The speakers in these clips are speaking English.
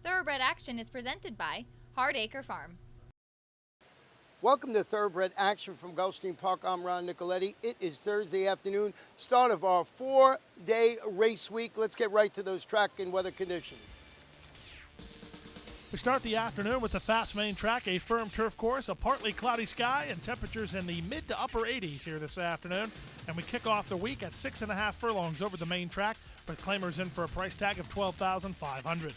Thoroughbred Action is presented by Hardacre Farm. Welcome to Thoroughbred Action from Gulfstream Park. I'm Ron Nicoletti. It is Thursday afternoon, start of our 4-day race week. Let's get right to those track and weather conditions. We start the afternoon with the fast main track, a firm turf course, a partly cloudy sky, and temperatures in the mid to upper 80s here this afternoon. And we kick off the week at 6.5 furlongs over the main track, with claimers in for a price tag of $12,500.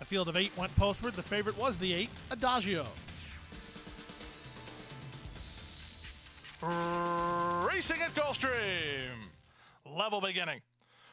A field of 8 went postward. The favorite was the 8, Adagio. Racing at Gulfstream. Level beginning.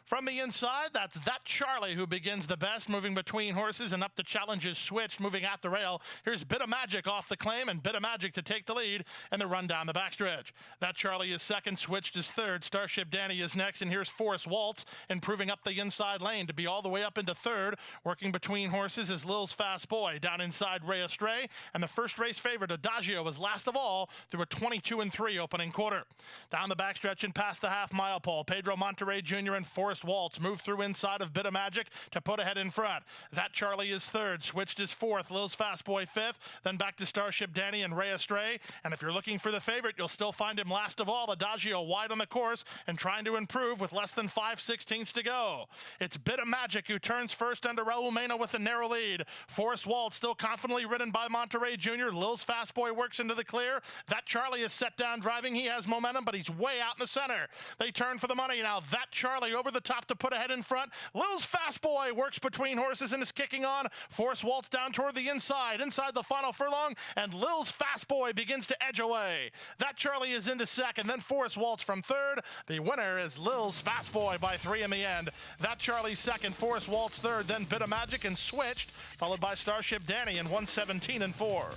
From the inside, that's That Charlie who begins the best, moving between horses and up to challenges switched, moving at the rail. Here's Bit of Magic off the claim, and Bit of Magic to take the lead and the run down the backstretch. That Charlie is second, Switched is third. Starship Danny is next, and here's Forest Waltz improving up the inside lane to be all the way up into third. Working between horses is Lil's Fast Boy. Down inside, Ray Astray, and the first race favorite, Adagio, was last of all through a 22-3 opening quarter. Down the backstretch and past the half-mile pole, Pedro Monterrey Jr. and Forest Waltz move through inside of Bit of Magic to put ahead in front. That Charlie is third, Switched is fourth, Lil's Fast Boy fifth, then back to Starship Danny and Ray Astray. And if you're looking for the favorite, you'll still find him last of all, Adagio, wide on the course and trying to improve with less than 5/16 to go. It's Bit of Magic who turns first under Raul Mena with a narrow lead. Forest Waltz still confidently ridden by Monterrey Jr. Lil's Fast Boy works into the clear. That Charlie is set down driving. He has momentum, but he's way out in the center. They turn for the money now. That Charlie over the top to put ahead in front. Lil's Fast Boy works between horses and is kicking on. Force Waltz down toward the inside the final furlong, and Lil's Fast Boy begins to edge away. That Charlie is into second, then Force Waltz from third. The winner is Lil's Fast Boy by 3 in the end. That Charlie second, Force Waltz third, then Bit of Magic and Switched, followed by Starship Danny in 1:17-4.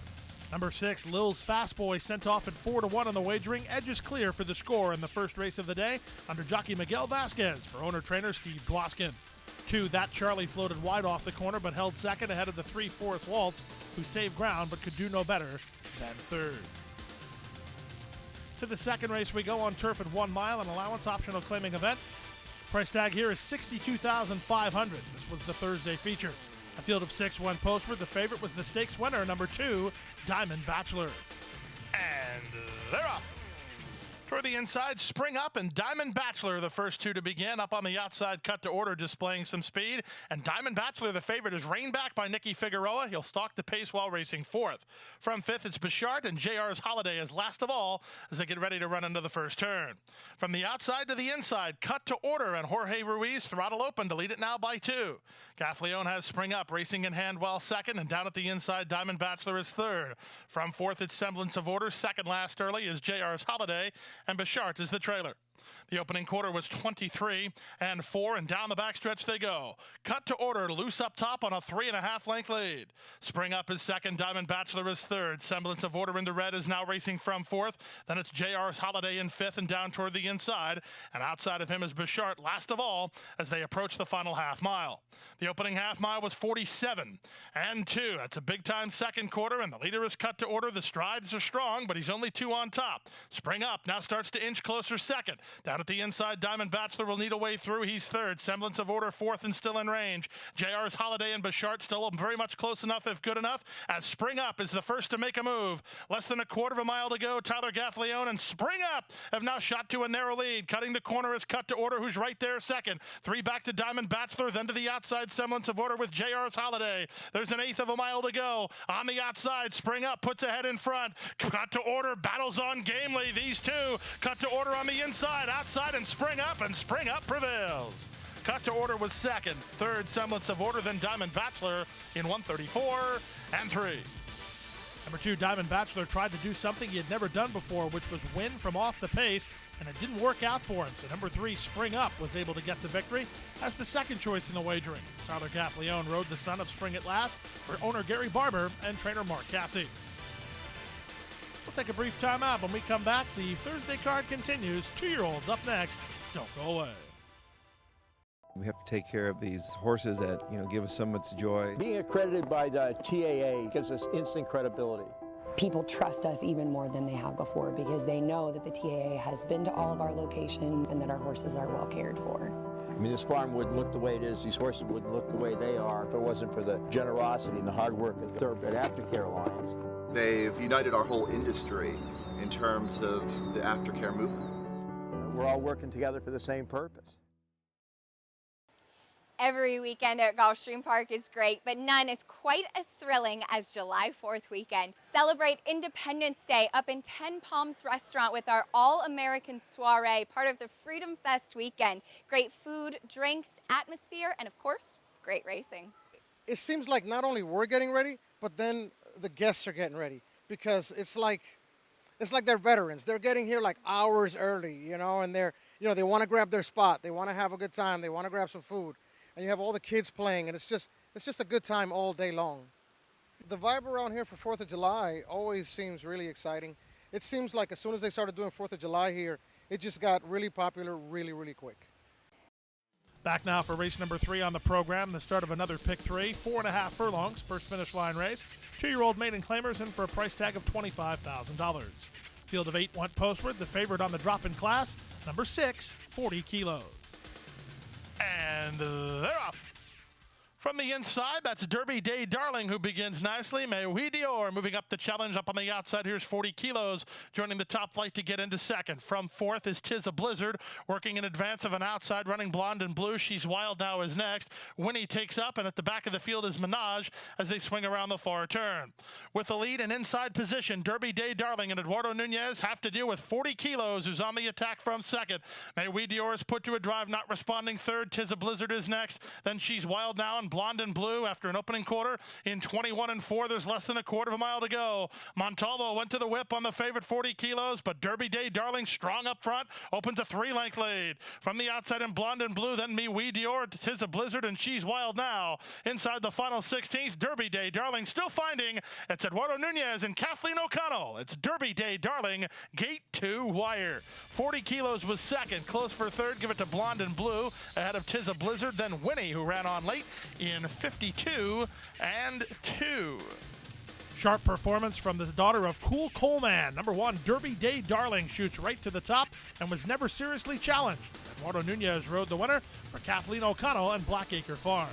Number 6, Lil's Fast Boy, sent off at 4-1 on the wagering, edges clear for the score in the first race of the day under jockey Miguel Vasquez for owner-trainer Steve Dwoskin. 2, That Charlie floated wide off the corner but held second ahead of the 3, Forest Waltz, who saved ground but could do no better than third. To the second race we go on turf at 1 mile, an allowance optional claiming event. Price tag here is $62,500. This was the Thursday feature. A field of 6 went postward. The favorite was the stakes winner, number 2, Diamond Bachelor. And they're off. Toward the inside, Spring Up and Diamond Bachelor, the first two to begin. Up on the outside, Cut to Order, displaying some speed. And Diamond Bachelor, the favorite, is reined back by Nicky Figueroa. He'll stalk the pace while racing fourth. From fifth, it's Bichart, and JR's Holiday is last of all as they get ready to run into the first turn. From the outside to the inside, Cut to Order, and Jorge Ruiz throttle open to lead it now by 2. Gaffleone has Spring Up racing in hand while second, and down at the inside, Diamond Bachelor is third. From fourth, it's Semblance of Order. Second last early is JR's Holiday, and Bichart is the trailer. The opening quarter was 23-4, and down the backstretch they go. Cut to Order, loose up top on a 3.5 length lead. Spring Up is second, Diamond Bachelor is third. Semblance of Order into red is now racing from fourth. Then it's JR's Holiday in fifth and down toward the inside. And outside of him is Bichart, last of all, as they approach the final half mile. The opening half mile was 47-2. That's a big time second quarter, and the leader is Cut to Order. The strides are strong, but he's only 2 on top. Spring Up now starts to inch closer second. Down at the inside, Diamond Bachelor will need a way through. He's third. Semblance of Order fourth and still in range. JR's Holiday and Bichart still very much close enough, if good enough, as Spring Up is the first to make a move. Less than a quarter of a mile to go. Tyler Gaffleone and Spring Up have now shot to a narrow lead. Cutting the corner is Cut to Order, who's right there second. 3 back to Diamond Bachelor, then to the outside, Semblance of Order with JR's Holiday. There's an 1/8 of a mile to go. On the outside, Spring Up puts ahead in front. Cut to Order battles on gamely. These two, Cut to Order on the inside, outside, and Spring Up prevails. Cut to Order was second. Third, Semblance of Order, then Diamond Bachelor in 1:34-3. Number 2, Diamond Bachelor, tried to do something he had never done before, which was win from off the pace, and it didn't work out for him. So number 3, Spring Up, was able to get the victory as the second choice in the wagering. Tyler Gaffleone rode the son of Spring at last for owner Gary Barber and trainer Mark Cassie. We'll take a brief timeout. When we come back, the Thursday card continues. 2-year-olds up next. Don't go away. We have to take care of these horses that, give us so much joy. Being accredited by the TAA gives us instant credibility. People trust us even more than they have before because they know that the TAA has been to all of our locations and that our horses are well cared for. I mean, this farm wouldn't look the way it is, these horses wouldn't look the way they are if it wasn't for the generosity and the hard work of the Thoroughbred Aftercare Alliance. They've united our whole industry in terms of the aftercare movement. We're all working together for the same purpose. Every weekend at Gulfstream Park is great, but none is quite as thrilling as July 4th weekend. Celebrate Independence Day up in 10 Palms Restaurant with our All-American Soiree, part of the Freedom Fest weekend. Great food, drinks, atmosphere, and of course, great racing. It seems like not only we're getting ready, but then the guests are getting ready, because it's like they're veterans. They're getting here like hours early, you know, and they want to grab their spot. They want to have a good time. They want to grab some food. And you have all the kids playing, and it's just a good time all day long. The vibe around here for 4th of July always seems really exciting. It seems like as soon as they started doing 4th of July here, it just got really popular really, really quick. Back now for race number 3 on the program, the start of another pick 3, 4.5 furlongs, first finish line race. 2-year-old maiden claimers in for a price tag of $25,000. Field of 8 went postward, the favorite on the drop-in class, number 6, 40 kilos. And they're off. From the inside, that's Derby Day Darling, who begins nicely. Mais Oui Dior moving up the challenge up on the outside. Here's 40 kilos joining the top flight to get into second. From fourth is Tis a Blizzard, working in advance of an outside running Blonde and Blue. She's Wild Now is next. Winnie takes up, and at the back of the field is Minaj as they swing around the far turn. With the lead and inside position, Derby Day Darling and Eduardo Nunez have to deal with 40 kilos, who's on the attack from second. Mais Oui Dior is put to a drive, not responding third. Tis a Blizzard is next. Then She's Wild Now and Blonde and Blue after an opening quarter in 21 and 4. There's less than a quarter of a mile to go. Montalvo went to the whip on the favorite 40 kilos, but Derby Day Darling strong up front, opens a 3-length lead. From the outside in Blonde and Blue, then Mais Oui Dior, Tis a Blizzard, and She's Wild Now. Inside the final 16th, Derby Day Darling still finding. It's Eduardo Nunez and Kathleen O'Connell. It's Derby Day Darling, gate 2 wire. 40 kilos was second, close for third. Give it to Blonde and Blue ahead of Tis a Blizzard, then Winnie, who ran on late in 52 and 2. Sharp performance from the daughter of Cool Coleman. Number 1, Derby Day Darling, shoots right to the top and was never seriously challenged. Eduardo Nunez rode the winner for Kathleen O'Connell and Blackacre Farm.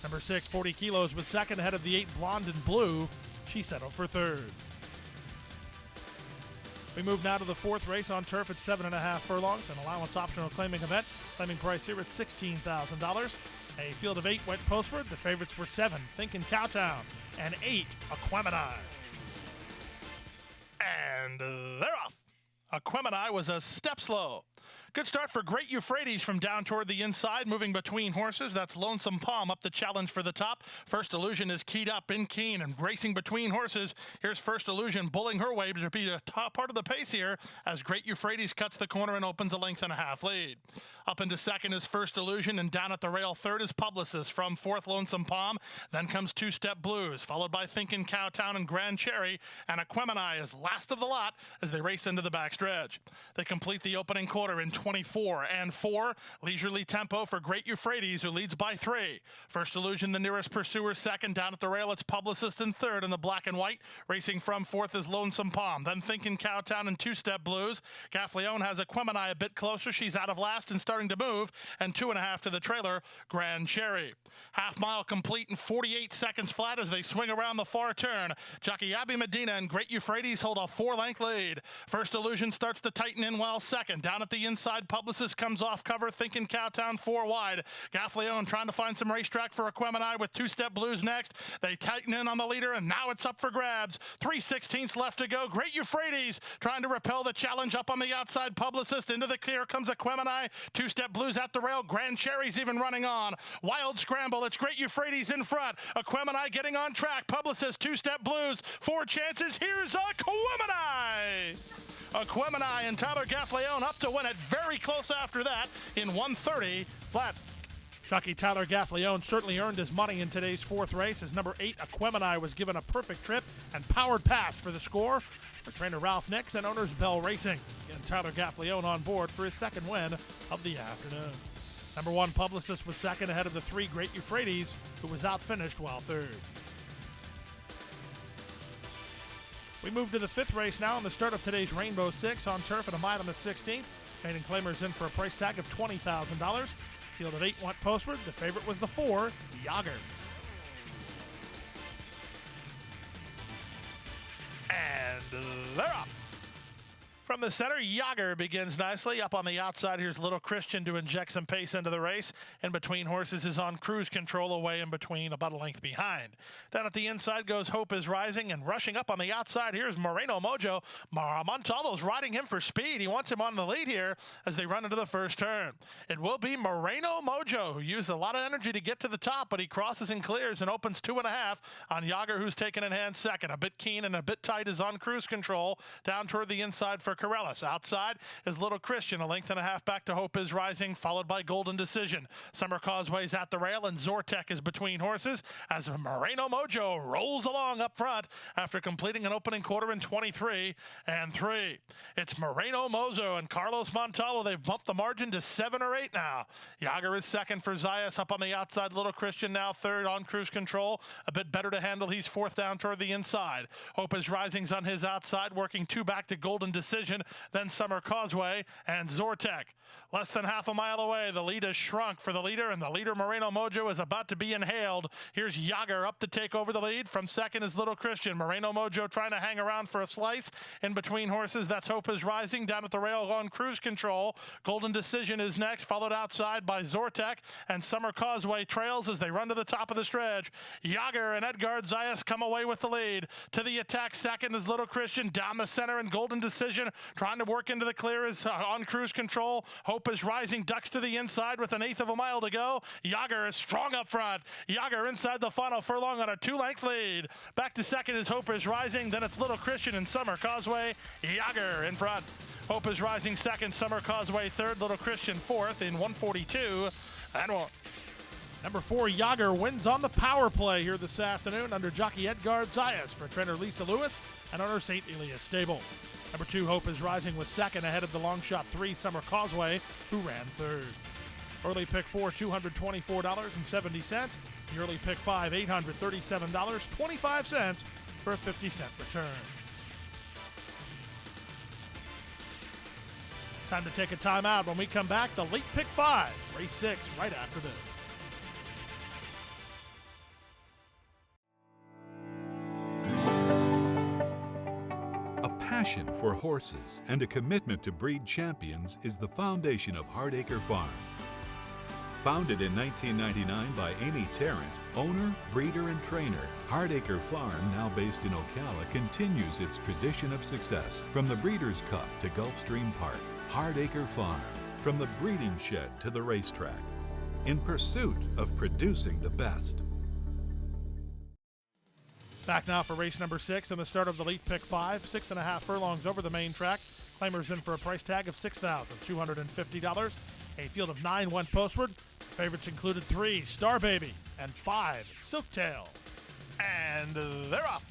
Number 6, 40 kilos, was second ahead of the 8, Blonde and Blue. She settled for third. We move now to the 4th race on turf at 7.5 furlongs, an allowance optional claiming event. Claiming price here is $16,000. A field of 8 went postward. The favorites were 7, Thinkin' Cowtown, and 8, Aquemini. And they're off. Aquemini was a step slow. Good start for Great Euphrates from down toward the inside, moving between horses. That's Lonesome Palm up the challenge for the top. First Illusion is keyed up in keen and racing between horses. Here's First Illusion bulling her way to be the top part of the pace here as Great Euphrates cuts the corner and opens a 1.5 lead. Up into second is First Illusion, and down at the rail third is Publicist. From fourth, Lonesome Palm. Then comes Two Step Blues, followed by Thinkin' Cowtown and Grand Cherry, and Aquemini is last of the lot as they race into the backstretch. They complete the opening quarter in 24 and 4. Leisurely tempo for Great Euphrates, who leads by 3. First Illusion, the nearest pursuer, second. Down at the rail, it's Publicist in third in the black and white. Racing from fourth is Lonesome Palm. Then Thinkin' Cowtown and Two Step Blues. Gaffleone has Aquemini a bit closer. She's out of last and starting to move. And 2.5 to the trailer, Grand Cherry. Half mile complete in 48 seconds flat as they swing around the far turn. Jockey Abby Medina and Great Euphrates hold a 4-length lead. First Illusion starts to tighten in while second. Down at the inside, Publicist comes off cover. Thinkin' Cowtown 4 wide. Gaffleone trying to find some racetrack for Aquemini with Two Step Blues next. They tighten in on the leader, and now it's up for grabs. 3/16 left to go. Great Euphrates trying to repel the challenge up on the outside. Publicist into the clear comes Aquemini. Two Step Blues at the rail. Grand Cherry's even running on. Wild scramble. It's Great Euphrates in front. Aquemini getting on track. Publicist, Two Step Blues. 4 chances. Here's Aquemini. Aquemini and Tyler Gaffleone up to win it. Very close after that in 1:30 flat. Jockey Tyler Gaffleone certainly earned his money in today's 4th race as number 8, Aquemini, was given a perfect trip and powered past for the score for trainer Ralph Nix and owners Bell Racing. Again, Tyler Gaffleone on board for his second win of the afternoon. Number 1, Publicist, was second ahead of the 3, Great Euphrates, who was outfinished while third. We move to the 5th race now on the start of today's Rainbow 6 on turf at a mile and the 16th. Maiden claimers in for a price tag of $20,000. Field of 8 went postward. The favorite was the 4, Yager. And they're off. From the center, Yager begins nicely. Up on the outside, here's Little Christian to inject some pace into the race. In between horses is on cruise control, away in between, about a length behind. Down at the inside goes Hope is Rising, and rushing up on the outside, here's Moreno Mojo. Montalvo's riding him for speed. He wants him on the lead here as they run into the first turn. It will be Moreno Mojo, who used a lot of energy to get to the top, but he crosses and clears and opens 2.5 on Yager, who's taken in hand second. A bit keen and a bit tight is on cruise control. Down toward the inside for Corellis. Outside is Little Christian, a length and a half back to Hope is Rising, followed by Golden Decision. Summer Causeway's at the rail, and Zortek is between horses as Moreno Mojo rolls along up front after completing an opening quarter in 23 and 3. It's Moreno Mojo and Carlos Montalvo. They've bumped the margin to 7 or 8 now. Yager is second for Zayas. Up on the outside, Little Christian now third on cruise control. A bit better to handle. He's fourth down toward the inside. Hope is Rising's on his outside, working 2 back to Golden Decision. Then Summer Causeway and Zortek. Less than half a mile away, the lead has shrunk for the leader, and the leader, Moreno Mojo, is about to be inhaled. Here's Yager up to take over the lead. From second is Little Christian. Moreno Mojo trying to hang around for a slice. In between horses, that's Hope is Rising. Down at the rail on cruise control. Golden Decision is next, followed outside by Zortek, and Summer Causeway trails as they run to the top of the stretch. Yager and Edgard Zayas come away with the lead. To the attack second is Little Christian. Down the center and Golden Decision trying to work into the clear is on cruise control. Hope is Rising, ducks to the inside with 1/8 of a mile to go. Yager is strong up front. Yager inside the final furlong on a 2-length lead. Back to second is Hope is Rising. Then it's Little Christian and Summer Causeway. Yager in front. Hope is Rising second, Summer Causeway third, Little Christian fourth in 1:42 and 1. Number 4, Yager, wins on the power play here this afternoon under jockey Edgard Zayas for trainer Lisa Lewis and owner St. Elias Stable. Number 2, Hope is Rising was second ahead of the long shot 3, Summer Causeway, who ran third. Early pick 4, $224.70. The early pick 5, $837.25 for a 50-cent return. Time to take a timeout. When we come back, the late pick 5, race 6, right after this. A passion for horses and a commitment to breed champions is the foundation of Hardacre Farm. Founded in 1999 by Amy Tarrant, owner, breeder, and trainer, Hardacre Farm, now based in Ocala, continues its tradition of success. From the Breeders' Cup to Gulfstream Park, Hardacre Farm, from the breeding shed to the racetrack, in pursuit of producing the best. Back now for race number 6 and the start of the late pick 5, 6.5 furlongs over the main track. Claimers in for a price tag of $6,250. A field of 9 went postward. Favorites included 3, Star Baby, and 5, Silktail. And they're off.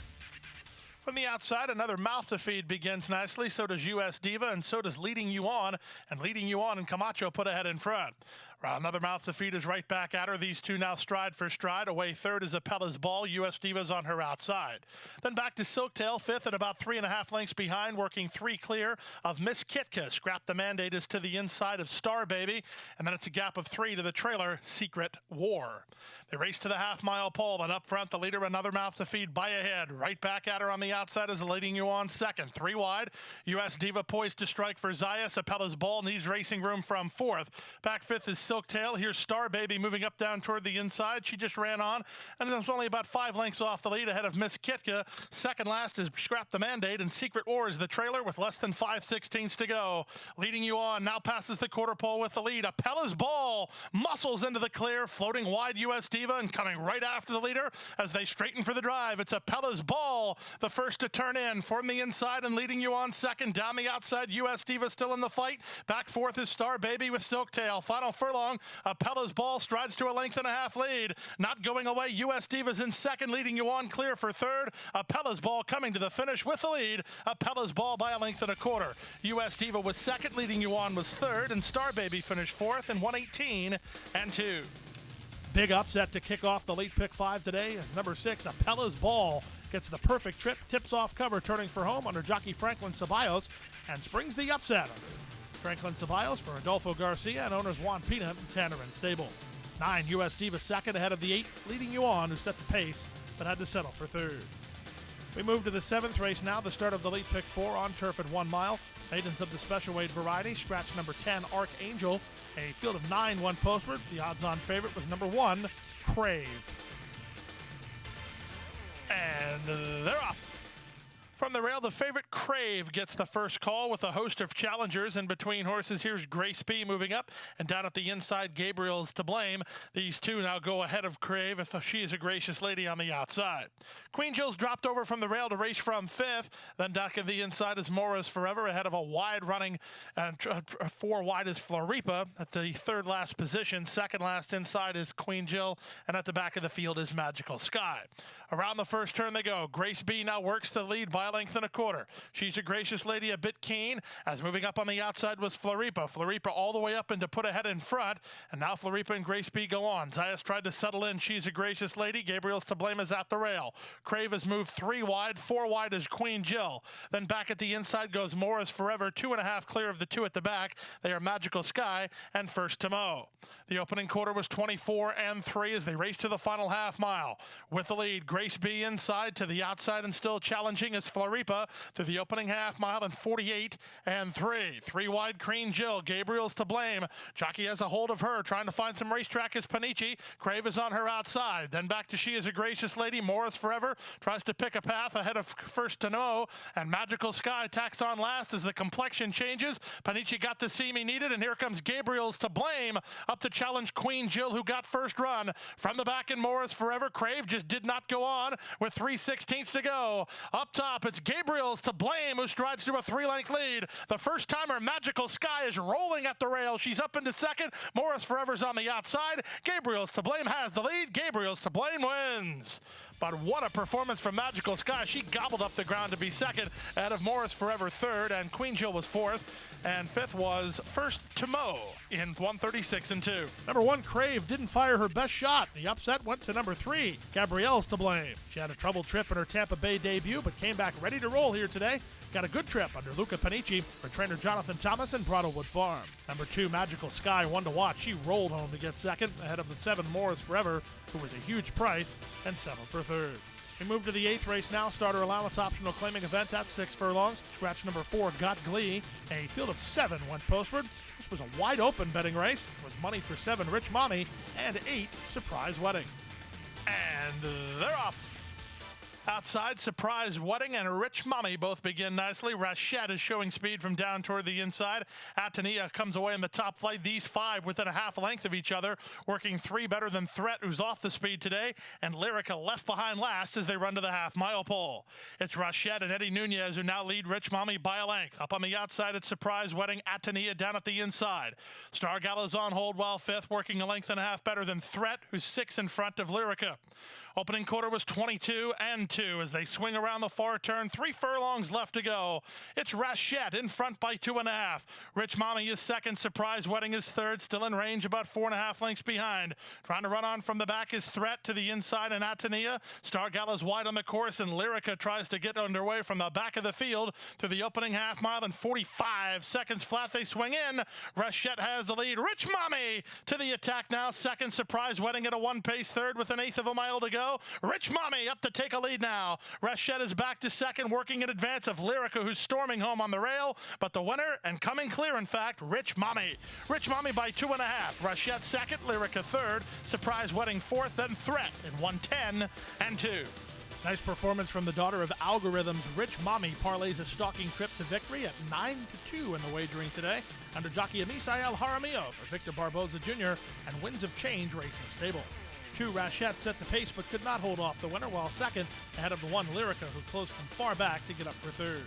From the outside, another mouth to feed begins nicely. So does US Diva, and so does Leading You On. And Leading You On and Camacho put ahead in front. Another mouth to feed is right back at her. These two now stride for stride. Away third is Apella's Ball. US Diva's on her outside. Then back to Silktail, fifth at about 3.5 lengths behind, working 3 clear of Miss Kitka. Scrap the Mandate is to the inside of Star Baby. And then it's a gap of 3 to the trailer, Secret War. They race to the half-mile pole, and up front, the leader, another mouth to feed by ahead. Right back at her on the outside is Leading You On second. 3 wide. US Diva poised to strike for Zayas. Apella's Ball needs racing room from fourth. Back fifth is Silktail. Here's Star Baby moving up down toward the inside. She just ran on, and it was only about 5 lengths off the lead ahead of Miss Kitka. Second last is Scrap the Mandate, and Secret War is the trailer with less than 5/16 to go. Leading You On now passes the quarter pole with the lead. Apella's Ball muscles into the clear, floating wide US Diva, and coming right after the leader as they straighten for the drive. It's Apella's Ball, the first to turn in from the inside, and Leading You On second. Down the outside, US Diva still in the fight. Back fourth is Star Baby with Silktail. Final furlong, Apella's Ball strides to a 1.5 length lead. Not going away, US Diva's in second. Leading You On clear for third. Apella's Ball coming to the finish with the lead. Apella's Ball by a 1.25 lengths. US Diva was second. Leading You On was third, and Star Baby finished fourth in 1:18 and 2. Big upset to kick off the late pick 5 today as number 6, Apella's Ball, gets the perfect trip, tips off cover, turning for home under jockey Franklin Ceballos, and springs the upset. Franklin Ceballos for Adolfo Garcia and owners Juan Pina and Tanner and Stable. 9 US Diva second ahead of the 8 leading you on, who set the pace but had to settle for third. We move to the 7th race now, the start of the Elite Pick 4 on turf at 1 mile. Maidens of the special weight variety, scratch number 10, Archangel. A field of 9 won postward. The odds-on favorite was number 1, Crave. And they're off. From the rail, the favorite Crave gets the first call with a host of challengers in between horses. Here's Grace B moving up, and down at the inside, Gabriel's to blame. These two now go ahead of Crave if she is a gracious lady on the outside. Queen Jill's dropped over from the rail to race from 5th. Then back at the inside is Mora's Forever ahead of a wide running, and 4 wide is Floripa at the 3rd last position. 2nd last inside is Queen Jill, and at the back of the field is Magical Sky. Around the first turn they go. Grace B now works the lead by a length and a quarter. She's a gracious lady, a bit keen, as moving up on the outside was Floripa. Floripa all the way up and to put ahead in front, and now Floripa and Grace B go on. Zayas tried to settle in. She's a gracious lady. Gabriel's to blame is at the rail. Crave has moved 3 wide. 4 wide is Queen Jill. Then back at the inside goes Mora's Forever. 2.5 clear of the 2 at the back. They are Magical Sky and First to Mow. The opening quarter was 24-3 as they race to the final half mile. With the lead, Grace B inside to the outside and still challenging is Floripa through the opening half mile and 48-3. 3 wide Queen Jill. Gabriel's to blame. Jockey has a hold of her, trying to find some racetrack is Panici. Crave is on her outside. Then back to She is a Gracious Lady. Morris Forever tries to pick a path ahead of First to Know, and Magical Sky tacks on last as the complexion changes. Panici got the seam he needed, and here comes Gabriel's to blame up to challenge Queen Jill, who got first run. From the back in Morris Forever, Crave just did not go on with 3/16 to go. Up top, it's Gabriel's to blame, who strides to a 3-length lead. The first timer, Magical Sky, is rolling at the rail. She's up into second. Morris Forever's on the outside. Gabriel's to blame has the lead. Gabriel's to blame wins. But what a performance from Magical Sky. She gobbled up the ground to be second, out of Morris Forever third, and Queen Jill was 4th, and 5th was First to Mow in 136-2. Number 1, Crave, didn't fire her best shot. The upset went to number 3, Gabrielle's to blame. She had a troubled trip in her Tampa Bay debut, but came back ready to roll here today. Got a good trip under Luca Panici for trainer Jonathan Thomas and Broadwood Farm. Number 2, Magical Sky, one to watch. She rolled home to get second, ahead of the 7, Morris Forever, who was a huge price, and settled for third. We move to the 8th race now. Starter allowance optional claiming event at 6 furlongs. Scratch number 4, Got Glee. A field of 7 went postward. This was a wide open betting race. It was money for 7, Rich Mommy, and 8, Surprise Wedding. And they're off. Outside, Surprise Wedding and Rich Mommy both begin nicely. Rashad is showing speed from down toward the inside. Atania comes away in the top flight. These 5 within a half length of each other, working 3 better than Threat, who's off the speed today, and Lyrica left behind last as they run to the half-mile pole. It's Rashad and Eddie Nunez who now lead Rich Mommy by a length. Up on the outside, it's Surprise Wedding. Atania down at the inside. Star Gala's on hold while 5th, working a length and a half better than Threat, who's 6 in front of Lyrica. Opening quarter was 22-2 as they swing around the far turn. 3 furlongs left to go. It's Rashad in front by 2.5. Rich Mommy is second. Surprise Wedding is third. Still in range, about 4.5 lengths behind. Trying to run on from the back is Threat to the inside and Atania. Star Gala's wide on the course, and Lyrica tries to get underway from the back of the field through the opening half mile. And 45 seconds flat they swing in. Rashad has the lead. Rich Mommy to the attack now. Second, Surprise Wedding at a 1-pace third with 1/8 of a mile to go. Rich Mommy up to take a lead now. Rashad is back to second, working in advance of Lyrica, who's storming home on the rail. But the winner, and coming clear, in fact, Rich Mommy. Rich Mommy by 2.5. Rashad second, Lyrica third. Surprise Wedding 4th, then Threat in 110-2. Nice performance from the daughter of Algorithms. Rich Mommy parlays a stalking trip to victory at 9-2 in the wagering today under jockey Amisael Jaramillo for Victor Barboza Jr. and Winds of Change Racing Stable. 2, Rashad set the pace but could not hold off the winner, while second ahead of the 1, Lyrica, who closed from far back to get up for third.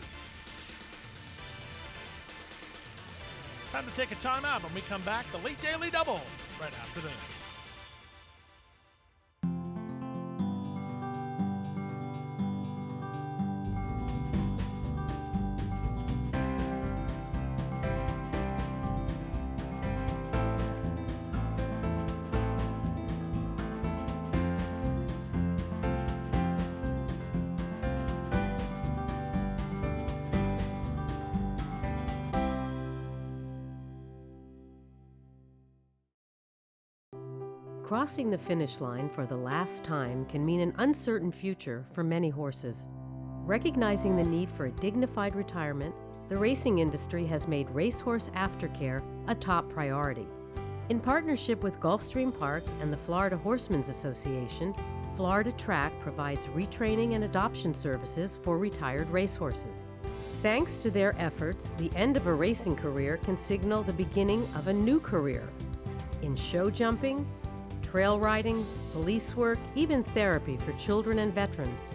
Time to take a timeout. When we come back, the late daily double right after this. Crossing the finish line for the last time can mean an uncertain future for many horses. Recognizing the need for a dignified retirement, the racing industry has made racehorse aftercare a top priority. In partnership with Gulfstream Park and the Florida Horsemen's Association, Florida Track provides retraining and adoption services for retired racehorses. Thanks to their efforts, the end of a racing career can signal the beginning of a new career in show jumping, trail riding, police work, even therapy for children and veterans.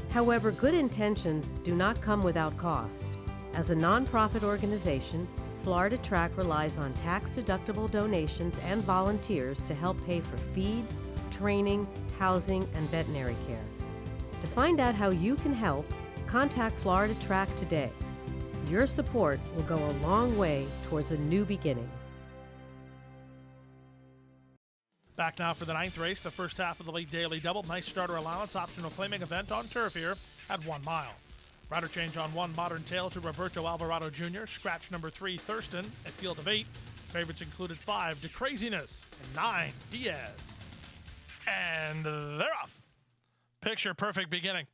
However, good intentions do not come without cost. As a nonprofit organization, Florida Track relies on tax-deductible donations and volunteers to help pay for feed, training, housing, and veterinary care. To find out how you can help, contact Florida Track today. Your support will go a long way towards a new beginning. Back now for the 9th race, the first half of the league daily double. Nice starter allowance, optional claiming event on turf here at 1 mile. Rider change on 1 Modern Tail to Roberto Alvarado Jr. Scratch number 3 Thurston at field of 8. Favorites included 5 De Craziness and 9 Diaz. And they're off. Picture perfect beginning.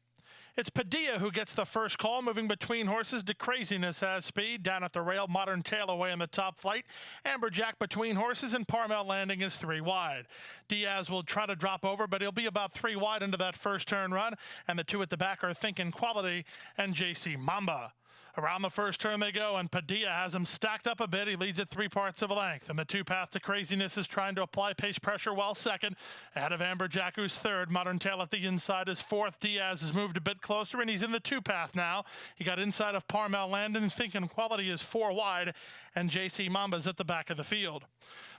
It's Padilla who gets the first call, moving between horses. De Craziness has speed. Down at the rail, Modern Tail away in the top flight. Amberjack between horses, and Parmel Landing is 3 wide. Diaz will try to drop over, but he'll be about 3 wide into that first turn run. And the 2 at the back are Thinkin' Quality and JC Mamba. Around the first turn they go, and Padilla has him stacked up a bit. He leads at 3 parts of a length. And the 2 path to Craziness is trying to apply pace pressure while second. Ahead of Amberjack, who's third. Modern Tail at the inside is fourth. Diaz has moved a bit closer, and he's in the 2 path now. He got inside of Parmel Landon. Thinkin' Quality is 4 wide, and JC Mamba's at the back of the field.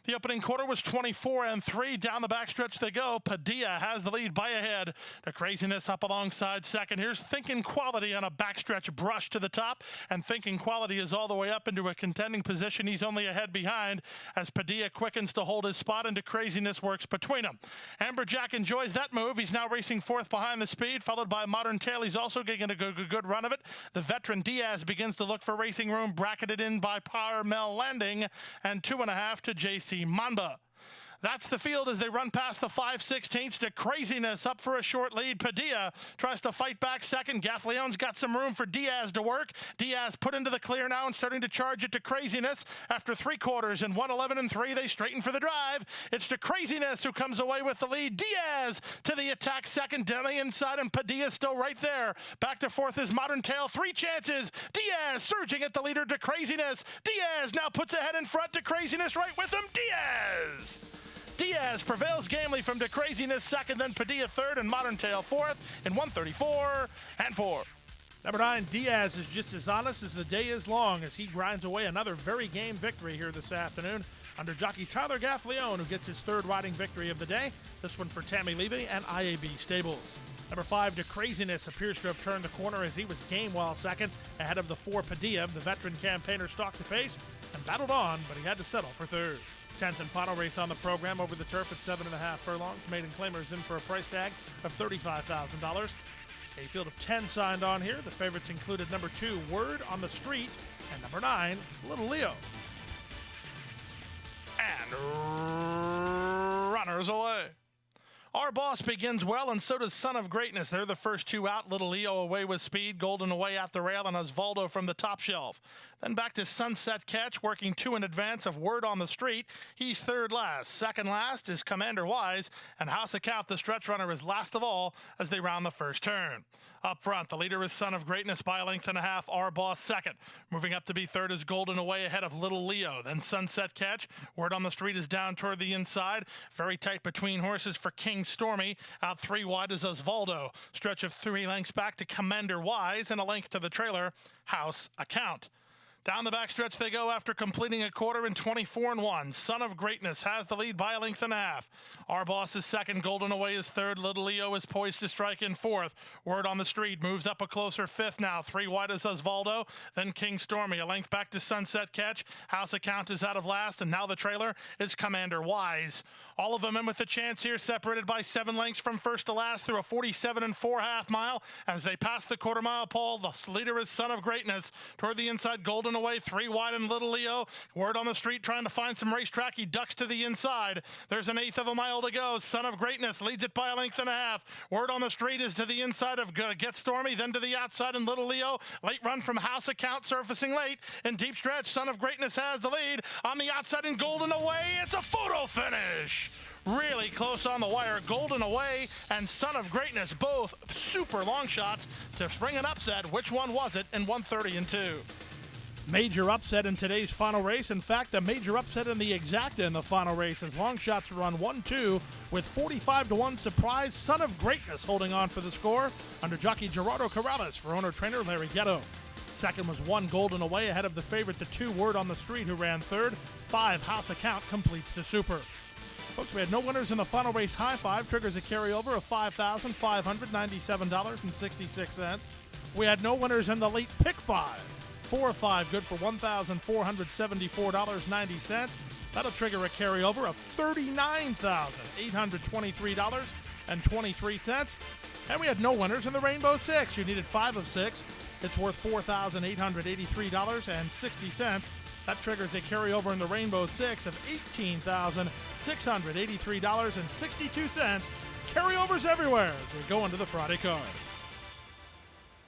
The opening quarter was 24-3. Down the backstretch they go. Padilla has the lead by a head. The Craziness up alongside second. Here's Thinkin' Quality on a backstretch brush to the top. And Thinkin' Quality is all the way up into a contending position. He's only a head behind as Padilla quickens to hold his spot, and the Craziness works between them. Amberjack enjoys that move. He's now racing fourth behind the speed, followed by Modern Tail. He's also getting a good run of it. The veteran Diaz begins to look for racing room, bracketed in by Parmel Landing, and 2.5 to JC Mamba. That's the field as they run past the 5/16 to Craziness up for a short lead. Padilla tries to fight back second. Gaffleon's got some room for Diaz to work. Diaz put into the clear now and starting to charge it to Craziness. After 3 quarters and 1:11-3, they straighten for the drive. It's to Craziness who comes away with the lead. Diaz to the attack second. Demi inside, and Padilla still right there. Back to fourth is Modern Tail. 3 chances. Diaz surging at the leader to Craziness. Diaz now puts ahead in front to Craziness right with him. Diaz prevails gamely from De Craziness second, then Padilla third, and Modern Tail fourth in 1:34-4. Number 9, Diaz is just as honest as the day is long as he grinds away another very game victory here this afternoon under jockey Tyler Gaffleon, who gets his 3rd riding victory of the day. This one for Tammy Levy and IAB Stables. Number 5, De Craziness appears to have turned the corner as he was game well second, ahead of the 4 Padilla. The veteran campaigner stalked the pace and battled on, but he had to settle for third. 10th and final race on the program over the turf at 7.5 furlongs. Maiden claimers in for a price tag of $35,000. A field of 10 signed on here. The favorites included number 2, Word on the Street, and number 9, Little Leo. And runners away. Our Boss begins well, and so does Son of Greatness. They're the first 2 out. Little Leo away with speed. Golden away at the rail, and Osvaldo from the top shelf. Then back to Sunset Catch, working 2 in advance of Word on the Street. He's third last. Second last is Commander Wise, and House Account, the stretch runner, is last of all as they round the first turn. Up front, the leader is Son of Greatness by a length and a half. Our Boss second. Moving up to be third is Golden away ahead of Little Leo. Then Sunset Catch. Word on the Street is down toward the inside. Very tight between horses for King Stormy. Out 3 wide is Osvaldo. Stretch of 3 lengths back to Commander Wise, and a length to the trailer, House Account. Down the backstretch they go after completing a quarter in 24-1. Son of Greatness has the lead by a length and a half. Our Boss is second. Golden away is third. Little Leo is poised to strike in fourth. Word on the Street moves up a closer fifth now. 3 wide is Osvaldo. Then King Stormy. A length back to Sunset Catch. House Account is out of last. And now the trailer is Commander Wise. All of them in with a chance here, separated by 7 lengths from first to last through a 47 4/2 mile. As they pass the quarter mile pole, the leader is Son of Greatness. Toward the inside, Golden Golden Away, 3 wide in Little Leo. Word on the street trying to find some racetrack. He ducks to the inside. There's an 1/8 of a mile to go. Son of Greatness leads it by a 1.5 lengths. Word on the street is to the inside of Get Stormy, then to the outside in Little Leo. Late run from House Account surfacing late. In deep stretch, Son of Greatness has the lead. On the outside in Golden Away, it's a photo finish. Really close on the wire. Golden Away and Son of Greatness, both super long shots to spring an upset. Which one was it in 1:30 and 2? Major upset in today's final race. In fact, a major upset in the exacta in the final race as long shots run 1-2 with 45-1 surprise. Son of Greatness holding on for the score under jockey Gerardo Corrales for owner-trainer Larry Ghetto. Second was 1 Golden Away ahead of the favorite, the 2 Word on the Street, who ran third. 5 House Account completes the super. Folks, we had no winners in the final race high five. Triggers a carryover of $5,597.66. We had no winners in the late pick five. 4 of 5 good for $1,474.90. That'll trigger a carryover of $39,823.23. And we had no winners in the Rainbow Six. You needed 5 of 6. It's worth $4,883.60. That triggers a carryover in the Rainbow Six of $18,683.62. Carryovers everywhere as we go into the Friday card.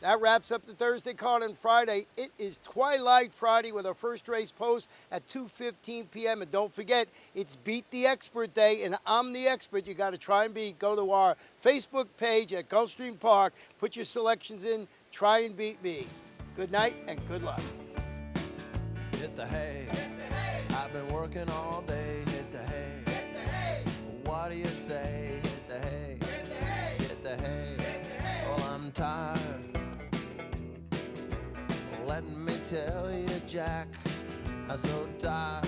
That wraps up the Thursday card on Friday. It is Twilight Friday with our first race post at 2:15 p.m. And don't forget, it's Beat the Expert Day, and I'm the expert. You got to try and beat. Go to our Facebook page at Gulfstream Park. Put your selections in. Try and beat me. Good night and good luck. Hit the hay. I've been working all day. Hit the hay. What do you say? Hit the hay. Hit the hay. Well, I'm tired. Let me tell you, Jack, I'm so tired.